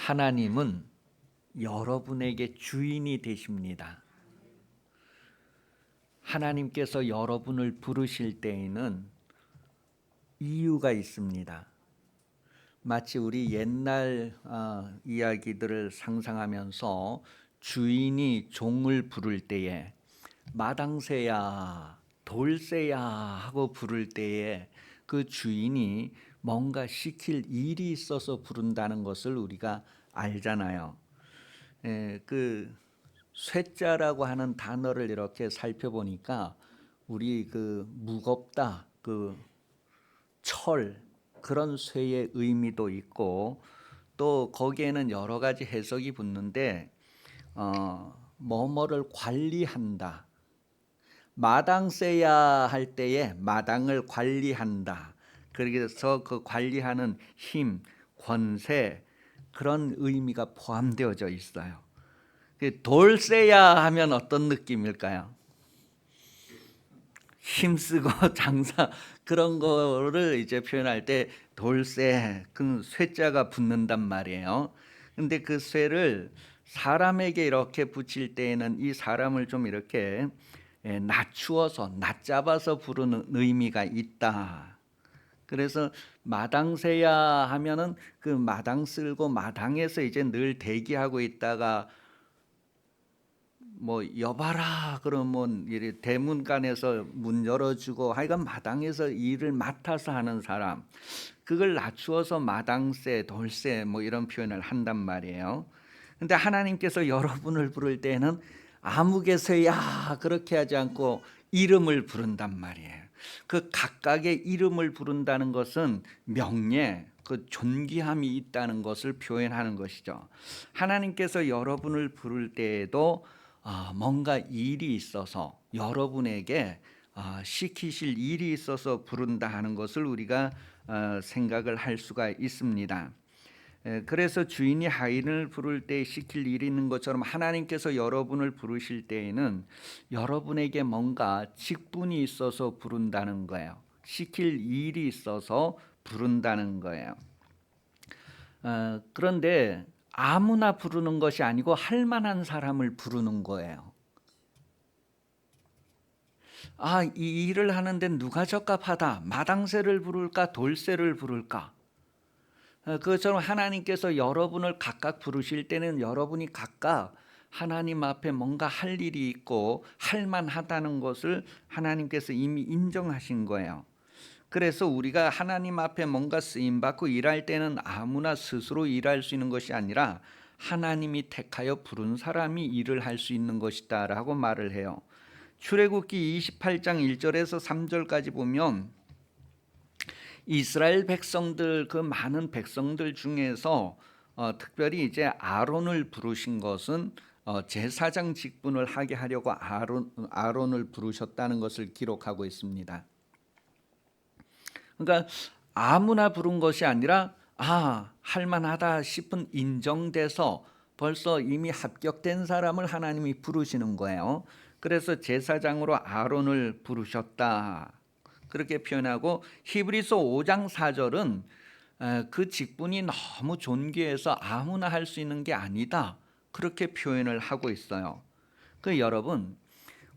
하나님은 여러분에게 주인이 되십니다. 하나님께서 여러분을 부르실 때에는 이유가 있습니다. 마치 우리 옛날 이야기들을 상상하면서 주인이 종을 부를 때에 마당새야, 돌새야 하고 부를 때에 그 주인이 뭔가 시킬 일이 있어서 부른다는 것을 우리가 알잖아요. 그 쇠자라고 하는 단어를 이렇게 살펴보니까 우리 그 무겁다, 그 철, 그런 쇠의 의미도 있고 또 거기에는 여러 가지 해석이 붙는데 뭐뭐를 관리한다, 마당새야 할 때에 마당을 관리한다. 그래서 그 관리하는 힘, 권세, 그런 의미가 포함되어져 있어요. 돌새야 하면 어떤 느낌일까요? 힘쓰고 장사, 그런 거를 이제 표현할 때 돌쇠, 그 쇠자가 붙는단 말이에요. 근데 그 쇠를 사람에게 이렇게 붙일 때에는 이 사람을 좀 이렇게 낮추어서 낮잡아서 부르는 의미가 있다. 그래서 마당새야 하면은 그 마당 쓸고 마당에서 이제 늘 대기하고 있다가 뭐 여봐라 그러면 이래 대문간에서 문 열어주고 하여간 마당에서 일을 맡아서 하는 사람, 그걸 낮추어서 마당새, 돌새 뭐 이런 표현을 한단 말이에요. 근데 하나님께서 여러분을 부를 때는 아무개서야 그렇게 하지 않고 이름을 부른단 말이에요. 그 각각의 이름을 부른다는 것은 명예, 그 존귀함이 있다는 것을 표현하는 것이죠. 하나님께서 여러분을 부를 때에도 뭔가 일이 있어서 여러분에게 시키실 일이 있어서 부른다 하는 것을 우리가 생각을 할 수가 있습니다. 그래서 주인이 하인을 부를 때 시킬 일이 있는 것처럼 하나님께서 여러분을 부르실 때에는 여러분에게 뭔가 직분이 있어서 부른다는 거예요. 시킬 일이 있어서 부른다는 거예요. 그런데 아무나 부르는 것이 아니고 할 만한 사람을 부르는 거예요. 이 일을 하는데 누가 적합하다. 마당새를 부를까 돌새를 부를까. 그것처럼 하나님께서 여러분을 각각 부르실 때는 여러분이 각각 하나님 앞에 뭔가 할 일이 있고 할 만하다는 것을 하나님께서 이미 인정하신 거예요. 그래서 우리가 하나님 앞에 뭔가 쓰임받고 일할 때는 아무나 스스로 일할 수 있는 것이 아니라 하나님이 택하여 부른 사람이 일을 할 수 있는 것이다 라고 말을 해요. 출애굽기 28장 1절에서 3절까지 보면 이스라엘 백성들, 그 많은 백성들 중에서 특별히 이제 아론을 부르신 것은 제사장 직분을 하게 하려고 아론을 부르셨다는 것을 기록하고 있습니다. 그러니까 아무나 부른 것이 아니라 할만하다 싶은 인정돼서 벌써 이미 합격된 사람을 하나님이 부르시는 거예요. 그래서 제사장으로 아론을 부르셨다 그렇게 표현하고, 히브리서 5장 4절은 그 직분이 너무 존귀해서 아무나 할 수 있는 게 아니다 그렇게 표현을 하고 있어요. 여러분,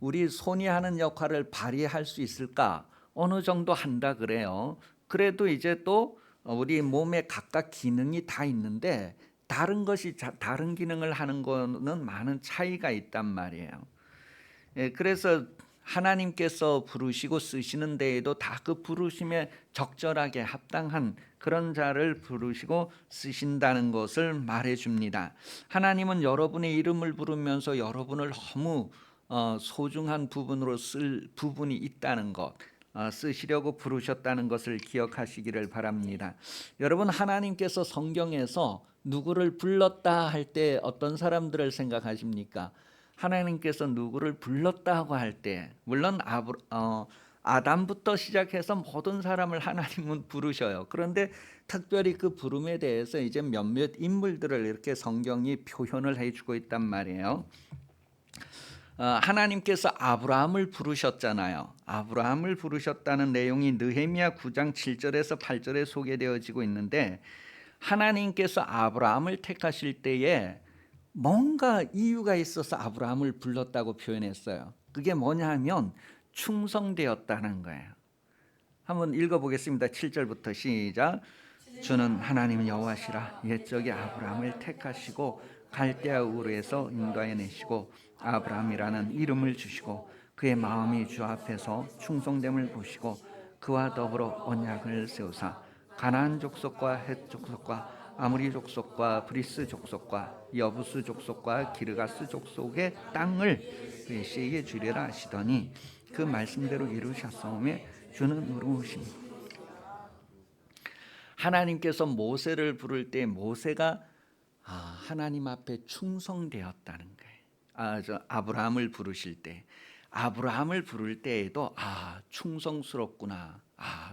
우리 손이 하는 역할을 발휘할 수 있을까? 어느 정도 한다 그래요. 그래도 이제 또 우리 몸에 각각 기능이 다 있는데 다른 기능을 하는 거는 많은 차이가 있단 말이에요. 그래서 하나님께서 부르시고 쓰시는 데에도 다 그 부르심에 적절하게 합당한 그런 자를 부르시고 쓰신다는 것을 말해 줍니다. 하나님은 여러분의 이름을 부르면서 여러분을 너무 소중한 부분으로 쓸 부분이 있다는 것, 쓰시려고 부르셨다는 것을 기억하시기를 바랍니다. 여러분, 하나님께서 성경에서 누구를 불렀다 할 때 어떤 사람들을 생각하십니까? 하나님께서 누구를 불렀다고 할 때 물론 아담부터 시작해서 모든 사람을 하나님은 부르셔요. 그런데 특별히 그 부름에 대해서 이제 몇몇 인물들을 이렇게 성경이 표현을 해주고 있단 말이에요. 하나님께서 아브라함을 부르셨잖아요. 아브라함을 부르셨다는 내용이 느헤미야 9장 7절에서 8절에 소개되어지고 있는데 하나님께서 아브라함을 택하실 때에 뭔가 이유가 있어서 아브라함을 불렀다고 표현했어요. 그게 뭐냐 하면 충성되었다는 거예요. 한번 읽어보겠습니다. 7절부터 시작. 주는 하나님 여호와시라. 옛적에 아브라함을 택하시고 갈대아 우르에서 인도하여 내시고 아브라함이라는 이름을 주시고 그의 마음이 주 앞에서 충성됨을 보시고 그와 더불어 언약을 세우사 가나안 족속과 헷 족속과 아무리 족속과 브리스 족속과 여부스 족속과 기르가스 족속의 땅을 그의 씨에게 주리라 하시더니 그 말씀대로 이루셨사오매 주는 의로우십니다. 하나님께서 모세를 부를 때 모세가 하나님 앞에 충성되었다는 거예요. 아브라함을 부르실 때, 아브라함을 부를 때에도 충성스럽구나,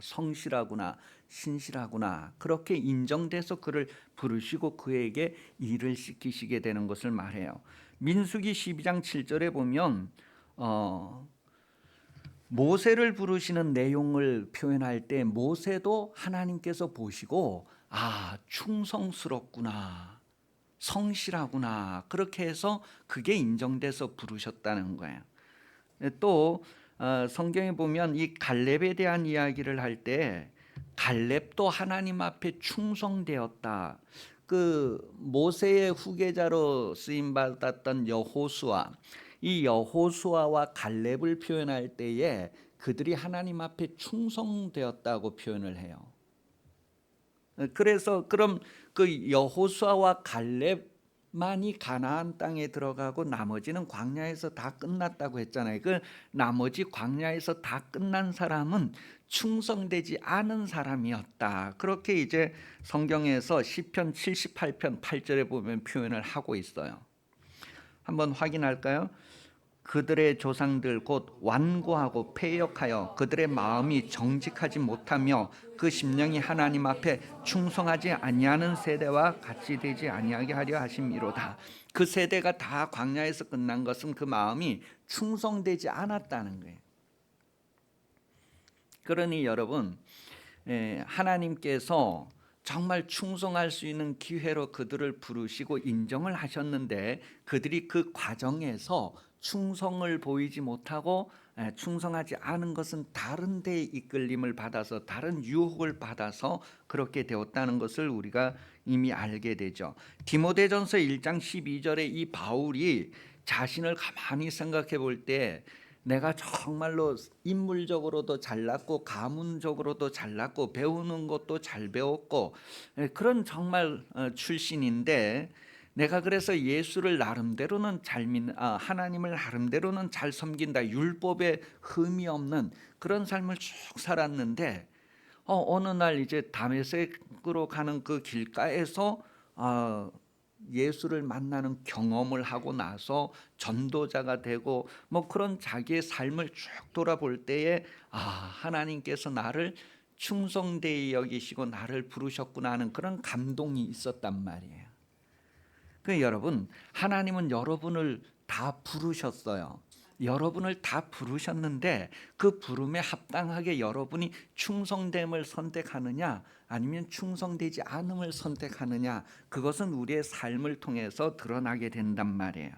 성실하구나, 신실하구나 그렇게 인정돼서 그를 부르시고 그에게 일을 시키시게 되는 것을 말해요. 민수기 12장 7절에 보면 모세를 부르시는 내용을 표현할 때 모세도 하나님께서 보시고 충성스럽구나, 성실하구나 그렇게 해서 그게 인정돼서 부르셨다는 거예요. 또 성경에 보면 이 갈렙에 대한 이야기를 할 때 갈렙도 하나님 앞에 충성되었다. 그 모세의 후계자로 쓰임 받았던 여호수아, 이 여호수아와 갈렙을 표현할 때에 그들이 하나님 앞에 충성되었다고 표현을 해요. 그래서 그럼 그 여호수아와 갈렙만이 가나안 땅에 들어가고 나머지는 광야에서 다 끝났다고 했잖아요. 그 나머지 광야에서 다 끝난 사람은 충성되지 않은 사람이었다. 그렇게 이제 성경에서 시편 78편 8절에 보면 표현을 하고 있어요. 한번 확인할까요? 그들의 조상들 곧 완고하고 패역하여 그들의 마음이 정직하지 못하며 그 심령이 하나님 앞에 충성하지 아니하는 세대와 같이 되지 아니하게 하려 하심이로다. 그 세대가 다 광야에서 끝난 것은 그 마음이 충성되지 않았다는 거예요. 그러니 여러분, 하나님께서 정말 충성할 수 있는 기회로 그들을 부르시고 인정을 하셨는데 그들이 그 과정에서 충성을 보이지 못하고 충성하지 않은 것은 다른 데에 이끌림을 받아서 다른 유혹을 받아서 그렇게 되었다는 것을 우리가 이미 알게 되죠. 디모데전서 1장 12절에 이 바울이 자신을 가만히 생각해 볼 때 내가 정말로 인물적으로도 잘났고 가문적으로도 잘났고 배우는 것도 잘 배웠고 그런 정말 출신인데 내가 그래서 예수를 나름대로는 하나님을 나름대로는 잘 섬긴다, 율법에 흠이 없는 그런 삶을 쭉 살았는데 어느 날 이제 다메섹으로 가는 그 길가에서 예수를 만나는 경험을 하고 나서 전도자가 되고 뭐 그런 자기의 삶을 쭉 돌아볼 때에 하나님께서 나를 충성되이 여기시고 나를 부르셨구나 하는 그런 감동이 있었단 말이에요. 그 여러분, 하나님은 여러분을 다 부르셨어요. 여러분을 다 부르셨는데 그 부름에 합당하게 여러분이 충성됨을 선택하느냐 아니면 충성되지 않음을 선택하느냐, 그것은 우리의 삶을 통해서 드러나게 된단 말이에요.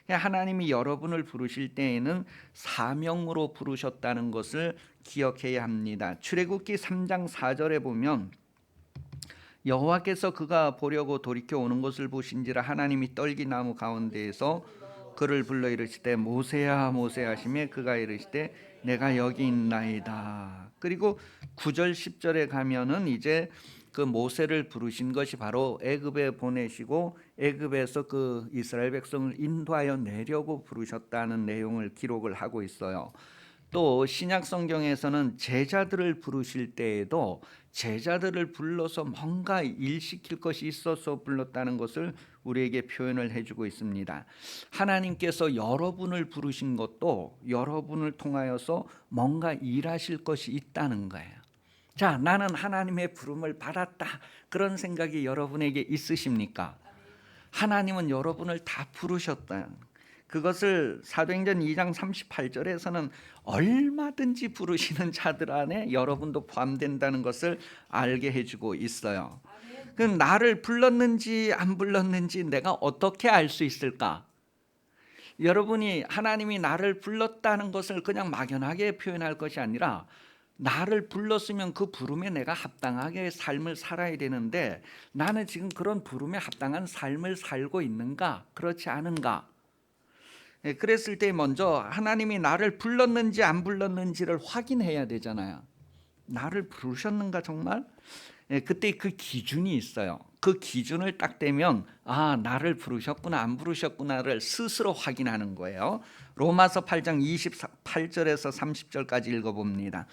하나님이 여러분을 부르실 때에는 사명으로 부르셨다는 것을 기억해야 합니다. 출애굽기 3장 4절에 보면 여호와께서 그가 보려고 돌이켜 오는 것을 보신지라 하나님이 떨기나무 가운데에서 그를 불러 이르시되 모세야 모세야 하시매 그가 이르시되 내가 여기 있나이다. 그리고 9절 10절에 가면은 이제 그 모세를 부르신 것이 바로 애굽에 보내시고 애굽에서 그 이스라엘 백성을 인도하여 내려고 부르셨다는 내용을 기록을 하고 있어요. 또 신약 성경에서는 제자들을 부르실 때에도 제자들을 불러서 뭔가 일시킬 것이 있어서 불렀다는 것을 우리에게 표현을 해주고 있습니다. 하나님께서 여러분을 부르신 것도 여러분을 통하여서 뭔가 일하실 것이 있다는 거예요. 자, 나는 하나님의 부름을 받았다, 그런 생각이 여러분에게 있으십니까? 하나님은 여러분을 다 부르셨다. 그것을 사도행전 2장 38절에서는 얼마든지 부르시는 자들 안에 여러분도 포함된다는 것을 알게 해주고 있어요. 그럼 나를 불렀는지 안 불렀는지 내가 어떻게 알 수 있을까? 여러분이 하나님이 나를 불렀다는 것을 그냥 막연하게 표현할 것이 아니라 나를 불렀으면 그 부름에 내가 합당하게 삶을 살아야 되는데 나는 지금 그런 부름에 합당한 삶을 살고 있는가? 그렇지 않은가? 그랬을 때 먼저 하나님이 나를 불렀는지 안 불렀는지를 확인해야 되잖아요. 나를 부르셨는가 정말? 그때 그 기준이 있어요. 그 기준을 딱 대면 아, 나를 부르셨구나 안 부르셨구나를 스스로 확인하는 거예요. 로마서 8장 28절에서 30절까지 읽어봅니다.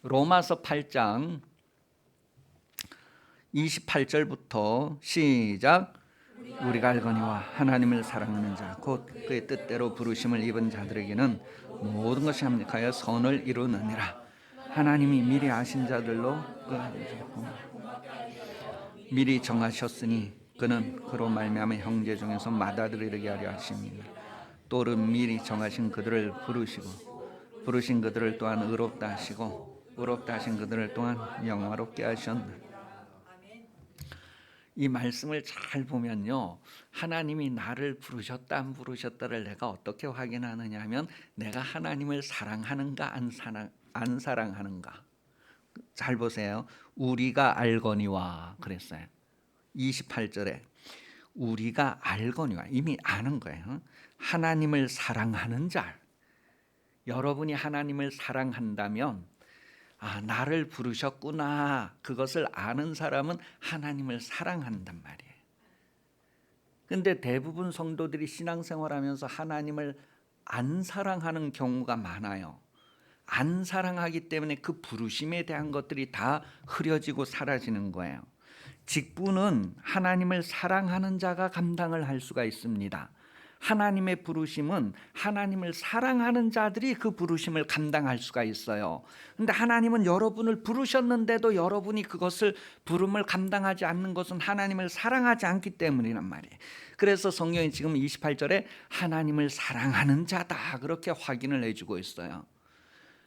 로마서 8장 28절부터 시작. 우리가 알거니와 하나님을 사랑하는 자 곧 그의 뜻대로 부르심을 입은 자들에게는 모든 것이 합력하여 선을 이루느니라. 하나님이 미리 아신 자들로 미리 정하셨으니 그는 그로 말미암아 형제 중에서 맏아들이게 하려 하십니다. 또는 미리 정하신 그들을 부르시고 부르신 그들을 또한 의롭다 하시고 의롭다 하신 그들을 또한 영화롭게 하셨느니라. 이 말씀을 잘 보면요, 하나님이 나를 부르셨다 안 부르셨다를 내가 어떻게 확인하느냐 하면 내가 하나님을 사랑하는가 안 사랑하는가. 잘 보세요. 우리가 알거니와 그랬어요. 28절에 우리가 알거니와, 이미 아는 거예요. 하나님을 사랑하는 자. 여러분이 하나님을 사랑한다면 아, 나를 부르셨구나, 그것을 아는 사람은 하나님을 사랑한단 말이에요. 근데 대부분 성도들이 신앙생활하면서 하나님을 안 사랑하는 경우가 많아요. 안 사랑하기 때문에 그 부르심에 대한 것들이 다 흐려지고 사라지는 거예요. 직분은 하나님을 사랑하는 자가 감당을 할 수가 있습니다. 하나님의 부르심은 하나님을 사랑하는 자들이 그 부르심을 감당할 수가 있어요. 그런데 하나님은 여러분을 부르셨는데도 여러분이 그것을 부름을 감당하지 않는 것은 하나님을 사랑하지 않기 때문이란 말이에요. 그래서 성경이 지금 28절에 하나님을 사랑하는 자다 그렇게 확인을 해주고 있어요.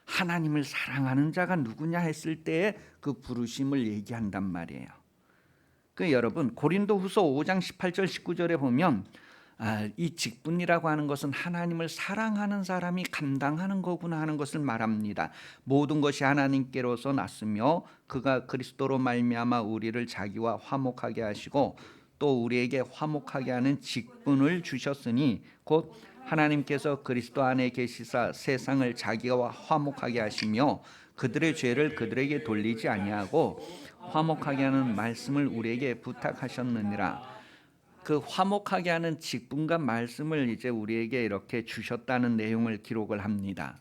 하나님을 사랑하는 자가 누구냐 했을 때에 그 부르심을 얘기한단 말이에요. 그 여러분 고린도후서 5장 18절 19절에 보면 이 직분이라고 하는 것은 하나님을 사랑하는 사람이 감당하는 거구나 하는 것을 말합니다. 모든 것이 하나님께로서 났으며 그가 그리스도로 말미암아 우리를 자기와 화목하게 하시고 또 우리에게 화목하게 하는 직분을 주셨으니 곧 하나님께서 그리스도 안에 계시사 세상을 자기와 화목하게 하시며 그들의 죄를 그들에게 돌리지 아니하고 화목하게 하는 말씀을 우리에게 부탁하셨느니라. 그 화목하게 하는 직분과 말씀을 이제 우리에게 이렇게 주셨다는 내용을 기록을 합니다.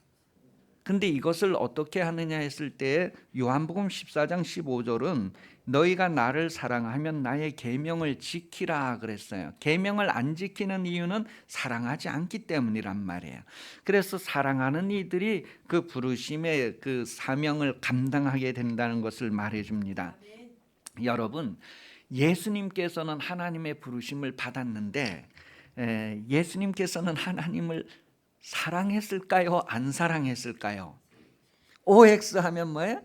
근데 이것을 어떻게 하느냐 했을 때 요한복음 14장 15절은 너희가 나를 사랑하면 나의 계명을 지키라 그랬어요. 계명을 안 지키는 이유는 사랑하지 않기 때문이란 말이에요. 그래서 사랑하는 이들이 그 부르심의 그 사명을 감당하게 된다는 것을 말해줍니다. 여러분, 예수님께서는 하나님의 부르심을 받았는데 예수님께서는 하나님을 사랑했을까요? 안 사랑했을까요? OX 하면 뭐예요?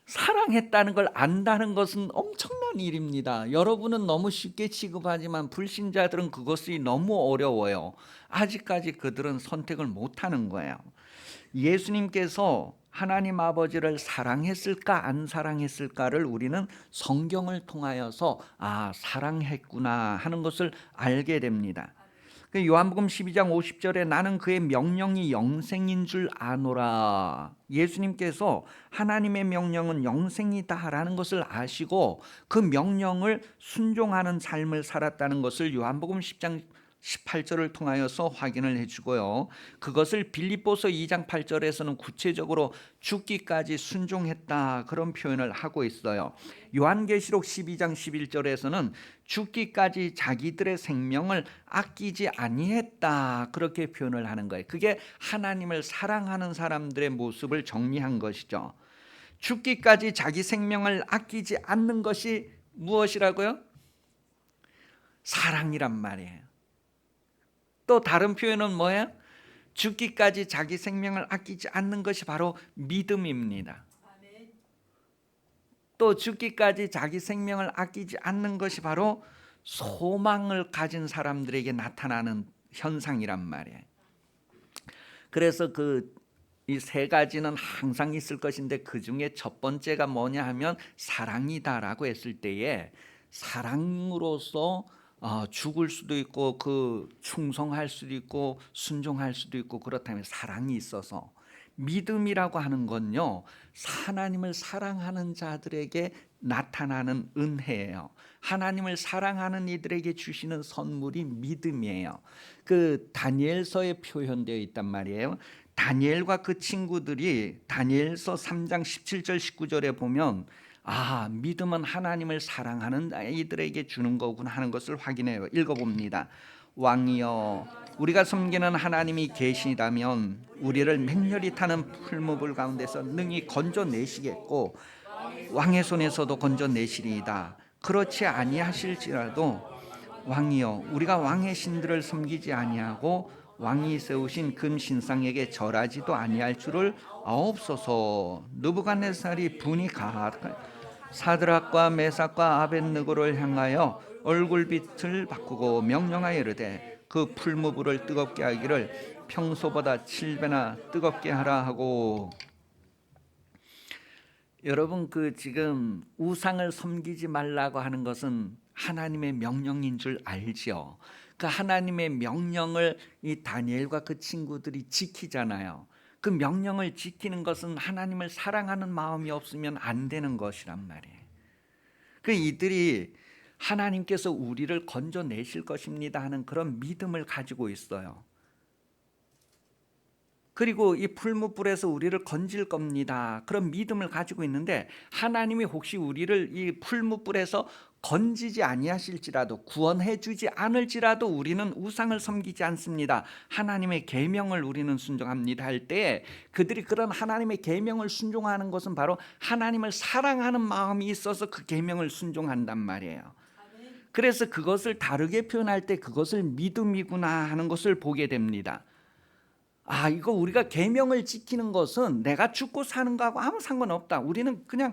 사랑했다는 걸 안다는 것은 엄청난 일입니다. 여러분은 너무 쉽게 취급하지만 불신자들은 그것이 너무 어려워요. 아직까지 그들은 선택을 못하는 거예요. 예수님께서 하나님 아버지를 사랑했을까 안 사랑했을까를 우리는 성경을 통하여서 사랑했구나 하는 것을 알게 됩니다. 요한복음 12장 50절에 나는 그의 명령이 영생인 줄 아노라. 예수님께서 하나님의 명령은 영생이다라는 것을 아시고 그 명령을 순종하는 삶을 살았다는 것을 요한복음 10장 18절을 통하여서 확인을 해주고요. 그것을 빌립보서 2장 8절에서는 구체적으로 죽기까지 순종했다 그런 표현을 하고 있어요. 요한계시록 12장 11절에서는 죽기까지 자기들의 생명을 아끼지 아니했다 그렇게 표현을 하는 거예요. 그게 하나님을 사랑하는 사람들의 모습을 정리한 것이죠. 죽기까지 자기 생명을 아끼지 않는 것이 무엇이라고요? 사랑이란 말이에요. 또 다른 표현은 뭐예요? 죽기까지 자기 생명을 아끼지 않는 것이 바로 믿음입니다. 또 죽기까지 자기 생명을 아끼지 않는 것이 바로 소망을 가진 사람들에게 나타나는 현상이란 말이에요. 그래서 이 세 가지는 항상 있을 것인데 그 중에 첫 번째가 뭐냐 하면 사랑이다라고 했을 때에 사랑으로서 죽을 수도 있고 충성할 수도 있고 순종할 수도 있고 그렇다면 사랑이 있어서 믿음이라고 하는 건요 하나님을 사랑하는 자들에게 나타나는 은혜예요. 하나님을 사랑하는 이들에게 주시는 선물이 믿음이에요. 다니엘서에 표현되어 있단 말이에요. 다니엘과 그 친구들이 다니엘서 3장 17절 19절에 보면 믿음은 하나님을 사랑하는 이들에게 주는 거구나 하는 것을 확인해요. 읽어봅니다. 왕이여 우리가 섬기는 하나님이 계시다면 우리를 맹렬히 타는 풀무불 가운데서 능히 건져내시겠고 왕의 손에서도 건져내시리이다. 그렇지 아니하실지라도 왕이여 우리가 왕의 신들을 섬기지 아니하고 왕이 세우신 금 신상에게 절하지도 아니할 줄을 아옵소서. 느부갓네살이 분이 가득 사드락과 메삭과 아벳느고를 향하여 얼굴빛을 바꾸고 명령하여 이르되 그 풀무불을 뜨겁게 하기를 평소보다 7배나 뜨겁게 하라 하고. 여러분 지금 우상을 섬기지 말라고 하는 것은 하나님의 명령인 줄 알죠. 그 하나님의 명령을 이 다니엘과 그 친구들이 지키잖아요. 그 명령을 지키는 것은 하나님을 사랑하는 마음이 없으면 안 되는 것이란 말이에요. 이들이 하나님께서 우리를 건져내실 것입니다 하는 그런 믿음을 가지고 있어요. 그리고 이 풀무불에서 우리를 건질 겁니다. 그런 믿음을 가지고 있는데 하나님이 혹시 우리를 이 풀무불에서 건지지 아니하실지라도 구원해 주지 않을지라도 우리는 우상을 섬기지 않습니다. 하나님의 계명을 우리는 순종합니다 할 때 그들이 그런 하나님의 계명을 순종하는 것은 바로 하나님을 사랑하는 마음이 있어서 그 계명을 순종한단 말이에요. 그래서 그것을 다르게 표현할 때 그것을 믿음이구나 하는 것을 보게 됩니다. 이거 우리가 계명을 지키는 것은 내가 죽고 사는 거하고 아무 상관없다. 우리는 그냥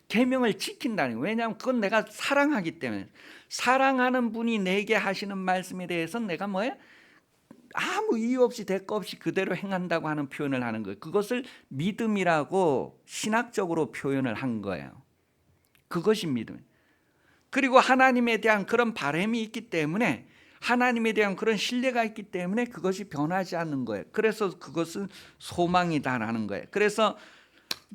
계명을 지킨다는 거예요. 왜냐하면 그건 내가 사랑하기 때문에. 사랑하는 분이 내게 하시는 말씀에 대해서는 내가 아무 이유 없이 대가 없이 그대로 행한다고 하는 표현을 하는 거예요. 그것을 믿음이라고 신학적으로 표현을 한 거예요. 그것이 믿음. 그리고 하나님에 대한 그런 바람이 있기 때문에 하나님에 대한 그런 신뢰가 있기 때문에 그것이 변하지 않는 거예요. 그래서 그것은 소망이다라는 거예요. 그래서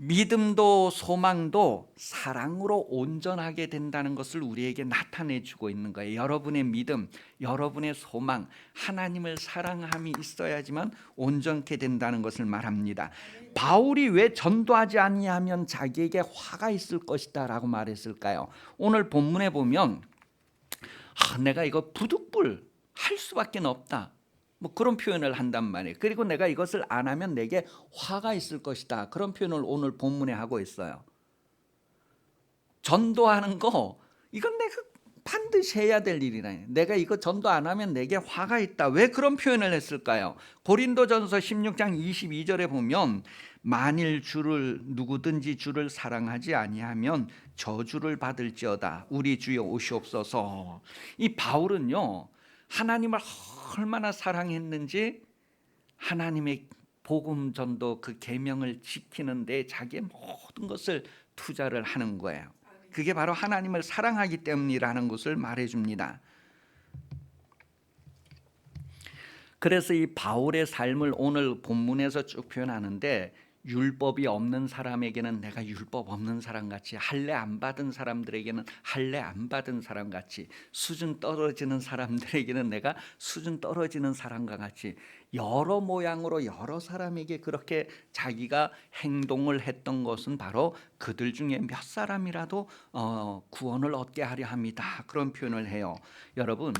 믿음도 소망도 사랑으로 온전하게 된다는 것을 우리에게 나타내 주고 있는 거예요. 여러분의 믿음, 여러분의 소망, 하나님을 사랑함이 있어야지만 온전케 된다는 것을 말합니다. 바울이 왜 전도하지 아니하면 자기에게 화가 있을 것이다 라고 말했을까요? 오늘 본문에 보면 내가 이거 부득불 할 수밖에 없다. 그런 표현을 한단 말이에요. 그리고 내가 이것을 안 하면 내게 화가 있을 것이다. 그런 표현을 오늘 본문에 하고 있어요. 전도하는 거 이건 내가 반드시 해야 될 일이라. 내가 이거 전도 안 하면 내게 화가 있다. 왜 그런 표현을 했을까요? 고린도전서 16장 22절에 보면 만일 누구든지 주를 사랑하지 아니하면 저주를 받을지어다. 우리 주여 오시옵소서. 이 바울은요 하나님을 얼마나 사랑했는지 하나님의 복음 전도 그 계명을 지키는 데 자기의 모든 것을 투자를 하는 거예요. 그게 바로 하나님을 사랑하기 때문이라는 것을 말해줍니다. 그래서 이 바울의 삶을 오늘 본문에서 쭉 표현하는데 율법이 없는 사람에게는 내가 율법 없는 사람같이, 할례 안 받은 사람들에게는 할례 안 받은 사람같이, 수준 떨어지는 사람들에게는 내가 수준 떨어지는 사람과 같이 여러 모양으로 여러 사람에게 그렇게 자기가 행동을 했던 것은 바로 그들 중에 몇 사람이라도 구원을 얻게 하려 합니다. 그런 표현을 해요. 여러분,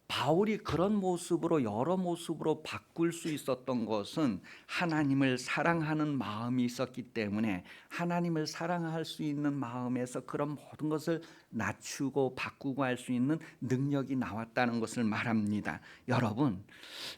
바울이 그런 모습으로 여러 모습으로 바꿀 수 있었던 것은 하나님을 사랑하는 마음이 있었기 때문에, 하나님을 사랑할 수 있는 마음에서 그런 모든 것을 낮추고 바꾸고 할 수 있는 능력이 나왔다는 것을 말합니다.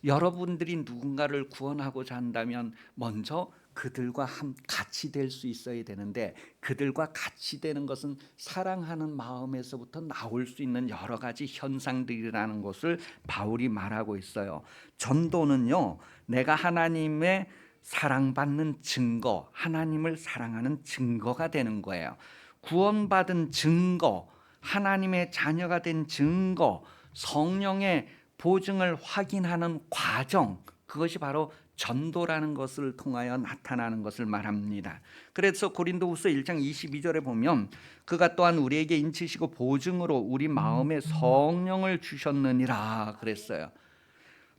여러분들이 누군가를 구원하고자 한다면 먼저 그들과 같이 될 수 있어야 되는데, 그들과 같이 되는 것은 사랑하는 마음에서부터 나올 수 있는 여러 가지 현상들이라는 것을 바울이 말하고 있어요. 전도는요, 내가 하나님의 사랑받는 증거, 하나님을 사랑하는 증거가 되는 거예요. 구원받은 증거, 하나님의 자녀가 된 증거, 성령의 보증을 확인하는 과정, 그것이 바로 전도라는 것을 통하여 나타나는 것을 말합니다. 그래서 고린도후서 1장 22절에 보면 그가 또한 우리에게 인치시고 보증으로 우리 마음에 성령을 주셨느니라 그랬어요.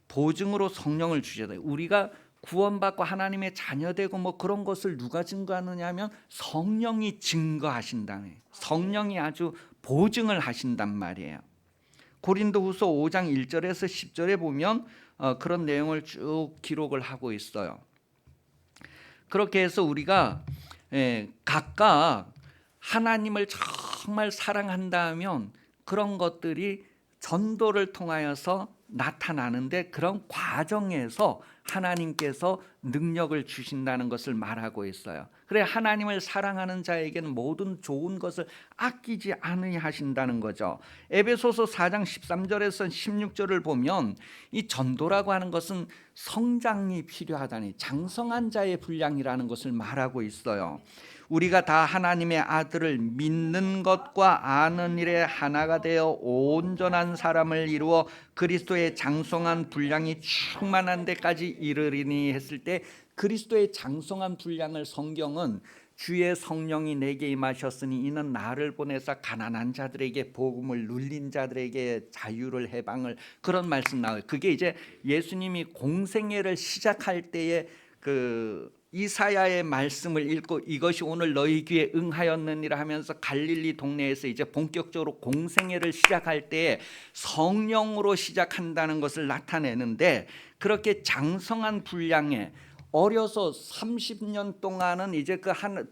보증으로 성령을 주셨어요. 우리가 구원받고 하나님의 자녀되고 뭐 그런 것을 누가 증거하느냐 하면 성령이 증거하신다네. 성령이 아주 보증을 하신단 말이에요. 고린도후서 5장 1절에서 10절에 보면 그런 내용을 쭉 기록을 하고 있어요. 그렇게 해서 우리가 각각 하나님을 정말 사랑한다면 그런 것들이 전도를 통하여서 나타나는데, 그런 과정에서 하나님께서 능력을 주신다는 것을 말하고 있어요. 그래, 하나님을 사랑하는 자에게는 모든 좋은 것을 아끼지 않으하신다는 거죠. 에베소서 4장 13절에서 16절을 보면 이 전도라고 하는 것은 성장이 필요하다니, 장성한 자의 분량이라는 것을 말하고 있어요. 우리가 다 하나님의 아들을 믿는 것과 아는 일에 하나가 되어 온전한 사람을 이루어 그리스도의 장성한 분량이 충만한 데까지 이르리니 했을 때, 그리스도의 장성한 분량을 성경은 주의 성령이 내게 임하셨으니 이는 나를 보내사 가난한 자들에게 복음을, 눌린 자들에게 자유를, 해방을, 그런 말씀 나와요. 그게 이제 예수님이 공생애를 시작할 때에 이사야의 말씀을 읽고 이것이 오늘 너희 귀에 응하였느니라 하면서 갈릴리 동네에서 이제 본격적으로 공생애를 시작할 때에 성령으로 시작한다는 것을 나타내는데, 그렇게 장성한 분량에 어려서 30년 동안은 이제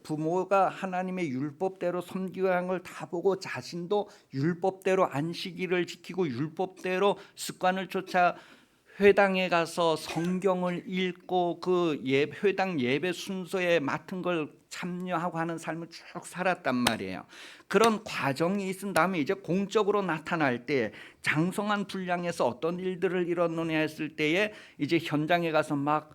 부모가 하나님의 율법대로 섬기는 걸 다 보고 자신도 율법대로 안식일을 지키고 율법대로 습관을 쫓아 회당에 가서 성경을 읽고 회당 예배 순서에 맡은 걸 참여하고 하는 삶을 쭉 살았단 말이에요. 그런 과정이 있은 다음에 이제 공적으로 나타날 때 장성한 분량에서 어떤 일들을 이뤘느냐 했을 때에 이제 현장에 가서 막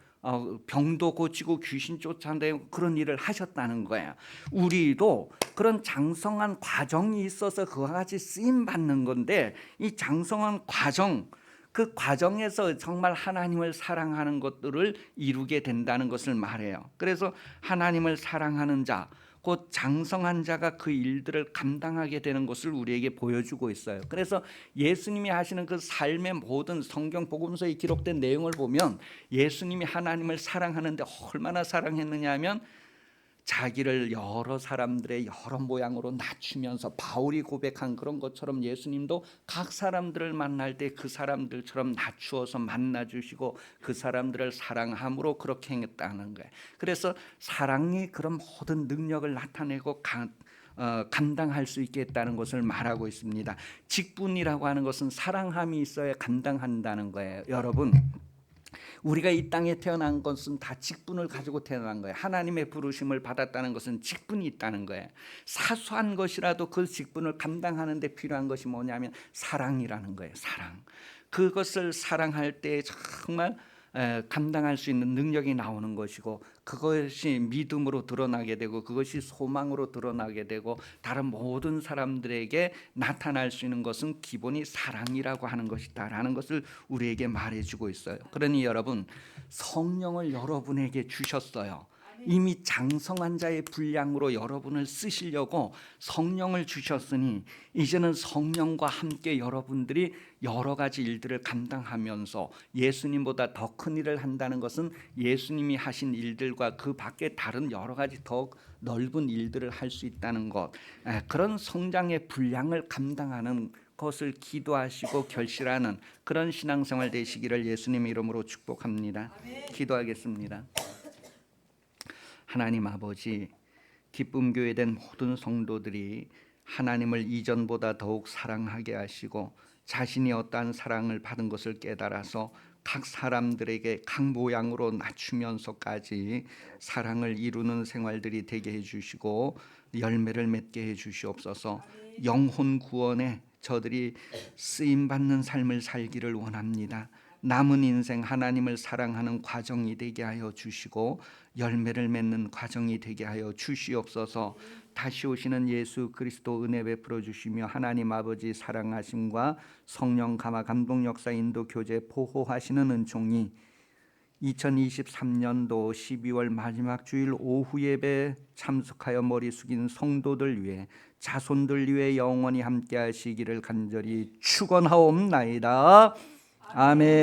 병도 고치고 귀신 쫓아내고 그런 일을 하셨다는 거예요. 우리도 그런 장성한 과정이 있어서 그와 같이 쓰임 받는 건데, 이 장성한 과정, 그 과정에서 정말 하나님을 사랑하는 것들을 이루게 된다는 것을 말해요. 그래서 하나님을 사랑하는 자, 곧 장성한 자가 그 일들을 감당하게 되는 것을 우리에게 보여주고 있어요. 그래서 예수님이 하시는 그 삶의 모든 성경 복음서에 기록된 내용을 보면 예수님이 하나님을 사랑하는데 얼마나 사랑했느냐 하면 자기를 여러 사람들의 여러 모양으로 낮추면서, 바울이 고백한 그런 것처럼 예수님도 각 사람들을 만날 때 그 사람들처럼 낮추어서 만나주시고 그 사람들을 사랑함으로 그렇게 행했다는 거예요. 그래서 사랑이 그런 모든 능력을 나타내고 감당할 수 있게 했다는 것을 말하고 있습니다. 직분이라고 하는 것은 사랑함이 있어야 감당한다는 거예요. 여러분, 우리가 이 땅에 태어난 것은 다 직분을 가지고 태어난 거예요. 하나님의 부르심을 받았다는 것은 직분이 있다는 거예요. 사소한 것이라도 그 직분을 감당하는 데 필요한 것이 뭐냐면 사랑이라는 거예요. 사랑. 그것을 사랑할 때 정말 감당할 수 있는 능력이 나오는 것이고, 그것이 믿음으로 드러나게 되고 그것이 소망으로 드러나게 되고 다른 모든 사람들에게 나타날 수 있는 것은 기본이 사랑이라고 하는 것이다라는 것을 우리에게 말해주고 있어요. 그러니 여러분, 성령을 여러분에게 주셨어요. 이미 장성한 자의 분량으로 여러분을 쓰시려고 성령을 주셨으니 이제는 성령과 함께 여러분들이 여러 가지 일들을 감당하면서 예수님보다 더 큰 일을 한다는 것은 예수님이 하신 일들과 그 밖에 다른 여러 가지 더 넓은 일들을 할 수 있다는 것, 그런 성장의 분량을 감당하는 것을 기도하시고 결실하는 그런 신앙생활 되시기를 예수님의 이름으로 축복합니다. 기도하겠습니다. 하나님 아버지, 기쁨교회된 모든 성도들이 하나님을 이전보다 더욱 사랑하게 하시고 자신이 어떠한 사랑을 받은 것을 깨달아서 각 사람들에게 각 모양으로 낮추면서까지 사랑을 이루는 생활들이 되게 해주시고 열매를 맺게 해주시옵소서. 영혼 구원에 저들이 쓰임받는 삶을 살기를 원합니다. 남은 인생 하나님을 사랑하는 과정이 되게 하여 주시고 열매를 맺는 과정이 되게 하여 주시옵소서. 다시 오시는 예수 그리스도 은혜 베풀어 주시며 하나님 아버지 사랑하심과 성령 감화 감동 역사 인도 교제 보호하시는 은총이 2023년도 12월 마지막 주일 오후 예배 참석하여 머리 숙인 성도들 위해 자손들 위해 영원히 함께 하시기를 간절히 축원하옵나이다. 아멘.